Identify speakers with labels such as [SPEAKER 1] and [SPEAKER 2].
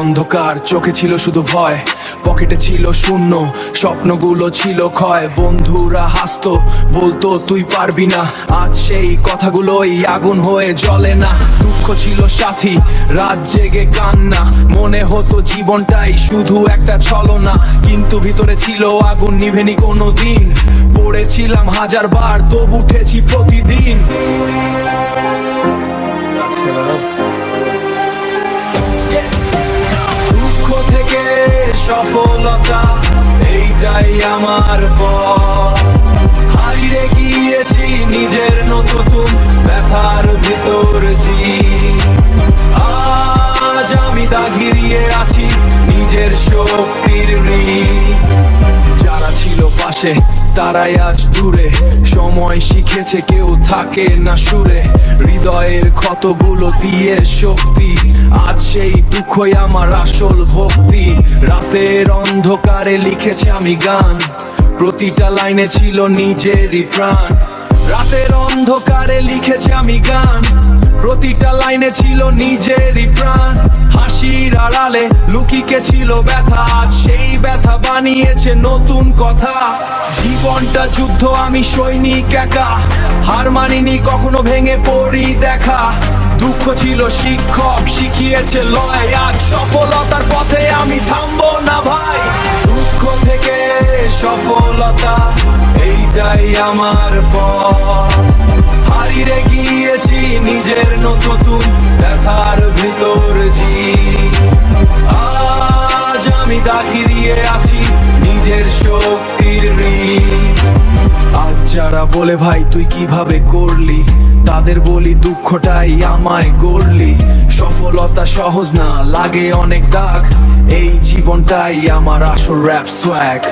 [SPEAKER 1] অন্ধকার, চোখে ছিল শুধু ভয়, পকেটে ছিল শূন্য, স্বপ্নগুলো ছিল ক্ষয়। বন্ধুরা হাসতো, বলতো তুই পারবি না, আজ সেই কথাগুলোই আগুন হয়ে জ্বলে না। দুঃখ ছিল সাথী, রাত জেগে কান্না, মনে হতো জীবনটাই শুধু একটা ছলনা। কিন্তু ভিতরে ছিল আগুন, নিভেনি কোনো দিন। পড়েছিলাম হাজার বার, তবু উঠেছি প্রতিদিন। দুঃখ থেকে সফলতা, এইটাই আমার পথ। হারিয়ে গিয়েছি নিজের নতুন ব্যথার ভিতর জি। আজ আমি দাগিয়ে আছি নিজের শক্তির ঋণ। যারা ছিল পাশে তারাই আজ দূরে, সময় শিখেছে কেউ থাকে না সুরে। হৃদয়ের ক্ষতগুলো দিয়ে শক্তি, আজ সেই দুঃখই আমার আসল ভক্তি। রাতের অন্ধকারে লিখেছি আমি গান, প্রতিটা লাইনে ছিল নিজেরই প্রাণ। রাতের অন্ধকারে লিখেছি আমি গান, প্রতিটা লাইনে ছিল নিজেরই প্রাণ। হাসির আড়ালে লুকিয়ে ছিল ব্যথা, আজ সেই ব্যথা বানিয়েছে নতুন কথা। জীবনটা যুদ্ধ, আমি সৈনিক একা, হার মানিনি কখনো, ভেঙে পড়ি দেখা। দুঃখ ছিল শিক্ষক, শিখিয়েছে লয়, আজ সফলতার পথে আমি থামবো না ভাই। দুঃখ থেকে সফলতা, এইটাই আমার পথ। হারিয়ে গিয়েছি নিজের নতুন ব্যথার ভিতর জি। আজ আমি দাগিয়ে আছি নিজের শক্তির ঋণ। আজ যারা বলে ভাই তুই কিভাবে করলি, তাদের বলি দুঃখটাই আমায় গড়লি। সফলতা সহজ না, লাগে অনেক দাগ, এই জীবনটাই আমার আসল র‍্যাপ সোয়াগ।